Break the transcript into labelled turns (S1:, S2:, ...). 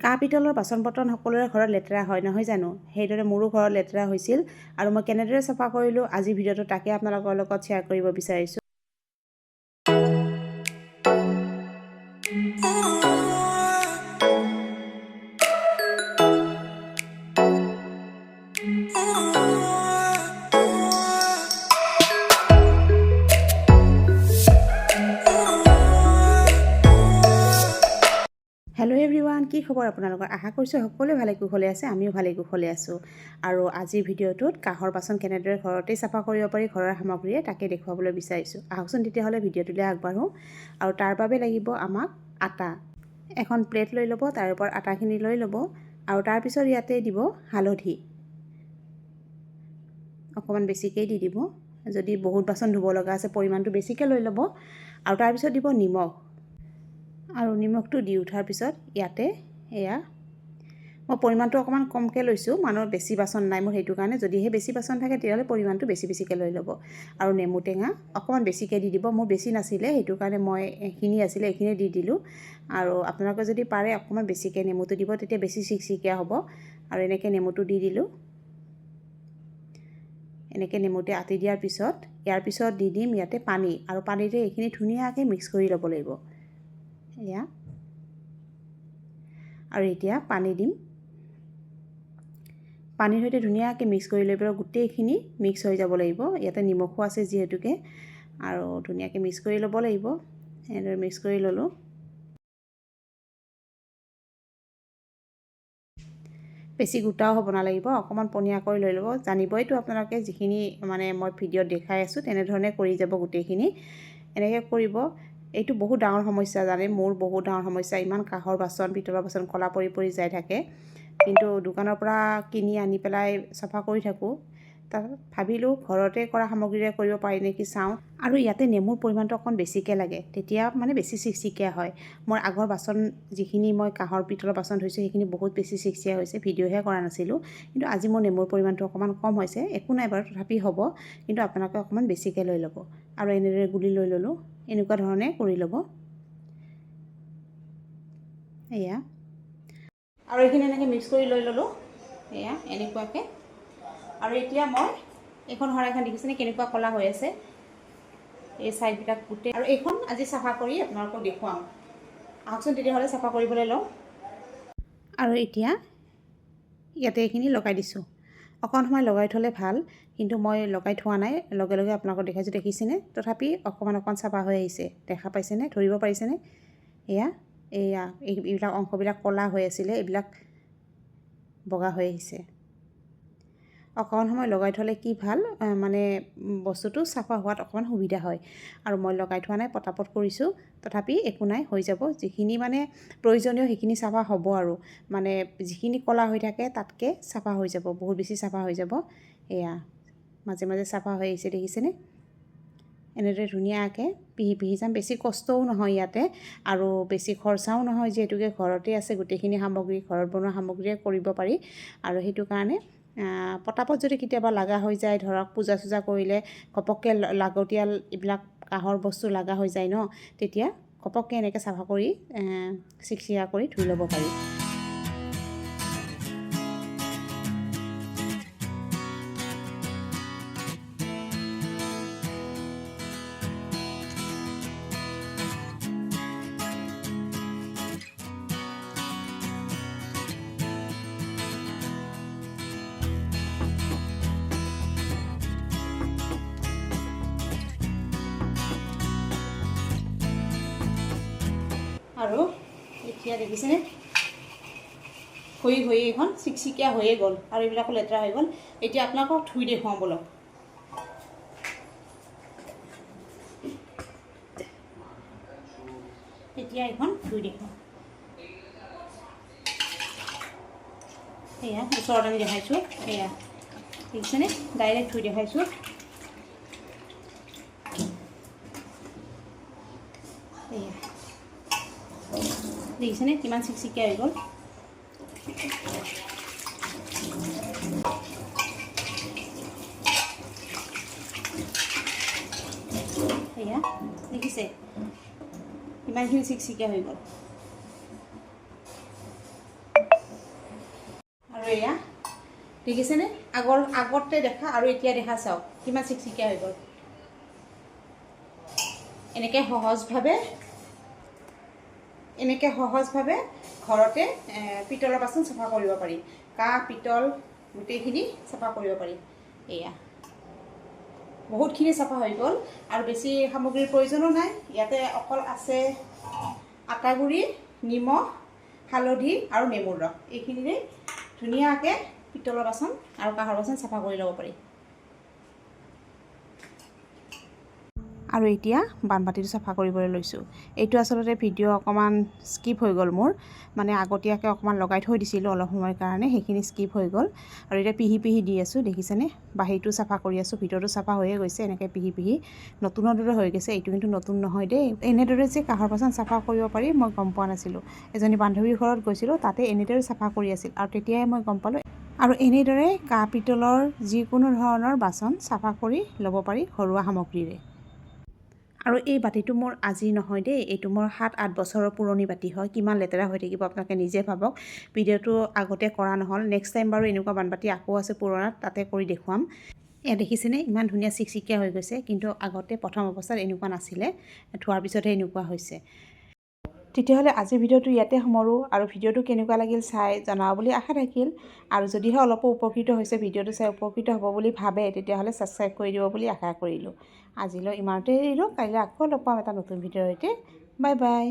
S1: কাঁহ পিতলৰ বাচন বৰ্তন সকলোৰে ঘৰত লেতেৰা হয় নহয় জানো? সেইদৰে মোৰো ঘৰত লেতেৰা হৈছিল আৰু মই কেনেদৰে চাফা কৰিলোঁ আজিৰ ভিডিঅ'টো তাকে আপোনালোকৰ লগত শ্বেয়াৰ কৰিব বিচাৰিছোঁ। হেল্ল' এভৰিৱান, কি খবৰ আপোনালোকৰ? আশা কৰিছোঁ সকলোৱে ভালে কুশলে আছে, আমিও ভালে কুশলে আছোঁ। আৰু আজিৰ ভিডিঅ'টোত কাঁহৰ বাচন কেনেদৰে ঘৰতেই চাফা কৰিব পাৰি ঘৰৰ সামগ্ৰীয়ে তাকে দেখুৱাবলৈ বিচাৰিছোঁ। আহকচোন তেতিয়াহ'লে ভিডিঅ'টোলৈ আগবাঢ়োঁ। আৰু তাৰ বাবে লাগিব আমাক আটা। এখন প্লেট লৈ ল'ব, তাৰ ওপৰত আটাখিনি লৈ ল'ব আৰু তাৰপিছত ইয়াতে দিব হালধি। অকণমান বেছিকৈ দি দিব, যদি বহুত বাচন ধুব লগা আছে পৰিমাণটো বেছিকৈ লৈ ল'ব। আৰু তাৰপিছত দিব নিমখ। আৰু নিমখটো দি উঠাৰ পিছত ইয়াতে এয়া মই পৰিমাণটো অকণমান কমকৈ লৈছোঁ, মানুহৰ বেছি বাচন নাই মোৰ, সেইটো কাৰণে যদিহে বেছি বাচন থাকে তেতিয়াহ'লে পৰিমাণটো বেছিকৈ লৈ ল'ব। আৰু নেমু টেঙা অকণমান বেছিকৈ দি দিব, মোৰ বেছি নাছিলে সেইটো কাৰণে মই এইখিনি আছিলে এইখিনি দি দিলোঁ। আৰু আপোনালোকে যদি পাৰে অকণমান বেছিকৈ নেমুটো দিব, তেতিয়া বেছি চিকচিকীয়া হ'ব। আৰু এনেকৈ নেমুটো দি দিলোঁ। এনেকৈ নেমুতে আতি দিয়াৰ পিছত ইয়াৰ পিছত দি দিম ইয়াতে পানী, আৰু পানীৰে এইখিনি ধুনীয়াকৈ মিক্স কৰি ল'ব লাগিব। এয়া আৰু এতিয়া পানী দিম, পানীৰ সৈতে ধুনীয়াকৈ মিক্স কৰি লৈ পেলাই গোটেইখিনি মিক্স হৈ যাব লাগিব। ইয়াতে নিমখো আছে যিহেতুকে, আৰু ধুনীয়াকৈ মিক্স কৰি ল'ব লাগিব। এনেদৰে মিক্স কৰি ল'লোঁ। বেছি গোটাও হ'ব নালাগিব, অকণমান পনীয়া কৰি লৈ ল'ব। জানিবইতো আপোনালোকে যিখিনি মানে মই ভিডিঅ'ত দেখাই আছোঁ তেনেধৰণে কৰি যাব গোটেইখিনি। এনেকৈ কৰিব। এইটো বহুত ডাঙৰ সমস্যা জানে, মোৰ বহুত ডাঙৰ সমস্যা। ইমান কাঁহৰ বাচন পিতলৰ বাচন ক'লা পৰি পৰি যাই থাকে, কিন্তু দোকানৰ পৰা কিনি আনি পেলাই চাফা কৰি থাকোঁ। তাত ভাবিলোঁ ঘৰতে কৰা সামগ্ৰীৰে কৰিব পাৰি নেকি চাওঁ। আৰু ইয়াতে নেমুৰ পৰিমাণটো অকণ বেছিকৈ লাগে, তেতিয়া মানে বেছি চিকচিকীয়া হয়। মোৰ আগৰ বাচন যিখিনি মই কাঁহৰ পিতলৰ বাচন ধুইছোঁ সেইখিনি বহুত বেছি চিকচিকীয়া হৈছে, ভিডিঅ'হে কৰা নাছিলোঁ। কিন্তু আজি মোৰ নেমুৰ পৰিমাণটো অকণমান কম হৈছে, একো নাই বাৰু তথাপি হ'ব। কিন্তু আপোনালোকে অকণমান বেছিকৈ লৈ ল'ব। আৰু এনেদৰে গুলি লৈ ল'লোঁ, এনেকুৱা ধৰণে কৰি ল'ব। এয়া আৰু এইখিনি এনেকৈ মিক্স কৰি লৈ ল'লোঁ, এয়া এনেকুৱাকৈ। আৰু এতিয়া মই এইখন শৰাইখন দেখিছেনে কেনেকুৱা ক'লা হৈ আছে, এই ছাইডবিলাক গোটেই। আৰু এইখন আজি চাফা কৰি আপোনালোকক দেখুৱাম। আহকচোন তেতিয়াহ'লে চাফা কৰিবলৈ লওঁ। আৰু এতিয়া ইয়াতে এইখিনি লগাই দিছোঁ। অকণ সময় লগাই থ'লে ভাল, কিন্তু মই লগাই থোৱা নাই, লগে লগে আপোনালোকক দেখাইছোঁ, দেখিছেনে? তথাপি অকণমান চাফা হৈ আহিছে, দেখা পাইছেনে? ধৰিব পাৰিছেনে? এয়া এইবিলাক অংশবিলাক ক'লা হৈ আছিলে, এইবিলাক বগা হৈ আহিছে। অকণমান সময় লগাই থ'লে কি ভাল, মানে বস্তুটো চাফা হোৱাত অকণমান সুবিধা হয়। আৰু মই লগাই থোৱা নাই, পটাপট কৰিছোঁ, তথাপি একো নাই, হৈ যাব। যিখিনি মানে প্ৰয়োজনীয় সেইখিনি চাফা হ'ব। আৰু মানে যিখিনি ক'লা হৈ থাকে তাতকৈ চাফা হৈ যাব, বহুত বেছি চাফা হৈ যাব। এয়া মাজে মাজে চাফা হৈ আহিছে, দেখিছেনে? এনেদৰে ধুনীয়াকৈ পিহি যাম। বেছি কষ্টও নহয় ইয়াতে, আৰু বেছি খৰচাও নহয়, যিহেতুকে ঘৰতে আছে গোটেইখিনি সামগ্ৰী, ঘৰত বনোৱা সামগ্ৰীয়ে কৰিব পাৰি। আৰু সেইটো কাৰণে পটাপট যদি কেতিয়াবা লগা হৈ যায়, ধৰক পূজা চূজা কৰিলে ঘপককৈ লাগতিয়াল এইবিলাক কাঁহৰ বস্তু লগা হৈ যায় ন, তেতিয়া ঘপককৈ এনেকৈ চাফা কৰি চিকচিকীয়া কৰি ধুই ল'ব পাৰি। আৰু এতিয়া দেখিছেনে হৈ এইখন চিকচিকীয়া হৈয়ে গ'ল, আৰু এইবিলাকো লেতেৰা হৈ গ'ল। এতিয়া আপোনালোকক ধুই দেখুৱাওঁ ব'লক। এতিয়া এইখন ধুই দেখুৱাওঁ। এয়া ওচৰত আমি দেখাইছোঁ, এয়া দেখিছেনে? ডাইৰেক্ট ধুই দেখাইছোঁ। এয়া দেখিছেনে কিমান চিকচিকীয়া হৈ গ'ল। এয়া দেখিছে কিমানখিনি চিকচিকীয়া হৈ গ'ল। এয়া দেখিছেনে আগতে দেখা আৰু এতিয়া দেখা চাওক কিমান চিকচিকীয়া হৈ গ'ল। এনেকৈ সহজভাৱে ঘৰতে পিতলৰ বাচন চাফা কৰিব পাৰি। কাঁহ পিতল গোটেইখিনি চাফা কৰিব পাৰি। এয়া বহুতখিনি চাফা হৈ গ'ল আৰু বেছি সামগ্ৰীৰ প্ৰয়োজনো নাই। ইয়াতে অকল আছে আটা গুড়ি, নিমখ, হালধি আৰু নেমুৰ ৰস। এইখিনিৰে ধুনীয়াকৈ পিতলৰ বাচন আৰু কাঁহৰ বাচন চাফা কৰি ল'ব পাৰি। আৰু এতিয়া বানবাটিটো চাফা কৰিবলৈ লৈছোঁ। এইটো আচলতে ভিডিঅ' অকণমান স্কিপ হৈ গ'ল মোৰ, মানে আগতীয়াকৈ অকণমান লগাই থৈ দিছিলোঁ অলপ সময়ৰ কাৰণে, সেইখিনি স্কিপ হৈ গ'ল। আৰু এতিয়া পিহি দি আছোঁ, দেখিছেনে? বাহিৰটো চাফা কৰি আছোঁ, ভিতৰটো চাফা হৈয়ে গৈছে। এনেকৈ পিহি নতুনৰ দৰে হৈ গৈছে। এইটো কিন্তু নতুন নহয় দেই। এনেদৰে যে কাঁহৰ বাচন চাফা কৰিব পাৰি মই গম পোৱা নাছিলোঁ। এজনী বান্ধৱীৰ ঘৰত গৈছিলোঁ, তাতে এনেদৰে চাফা কৰি আছিল আৰু তেতিয়াই মই গম পালোঁ। আৰু এনেদৰে কাঁহ পিতলৰ যিকোনো ধৰণৰ বাচন চাফা কৰি ল'ব পাৰি ঘৰুৱা সামগ্ৰীৰে। আৰু এই বাতিটো মোৰ আজি নহয় দেই, এইটো মোৰ 7-8 বছৰৰ পুৰণি বাতি হয়। কিমান লেতেৰা হৈ থাকিব আপোনালোকে নিজে ভাবক। ভিডিঅ'টো আগতে কৰা নহ'ল। নেক্সট টাইম বাৰু এনেকুৱা বানবাতি আকৌ আছে পুৰণাত, তাতে কৰি দেখুৱাম। এয়া দেখিছেনে ইমান ধুনীয়া চিকচিকীয়া হৈ গৈছে, কিন্তু আগতে প্ৰথম অৱস্থাত এনেকুৱা নাছিলে, ধোৱাৰ পিছতহে এনেকুৱা হৈছে। তেতিয়াহ'লে আজিৰ ভিডিঅ'টো ইয়াতে সামৰোঁ। আৰু ভিডিঅ'টো কেনেকুৱা লাগিল চাই জনাব বুলি আশা থাকিল। আৰু যদিহে অলপো উপকৃত হৈছে, ভিডিঅ'টো চাই উপকৃত হ'ব বুলি ভাবে, তেতিয়াহ'লে ছাবস্ক্ৰাইব কৰি দিব বুলি আশা কৰিলোঁ। আজিলৈ ইমানতে এৰিলোঁ। কাইলৈ আকৌ লগ পাম এটা নতুন ভিডিঅ'ৰ সৈতে। Bye bye.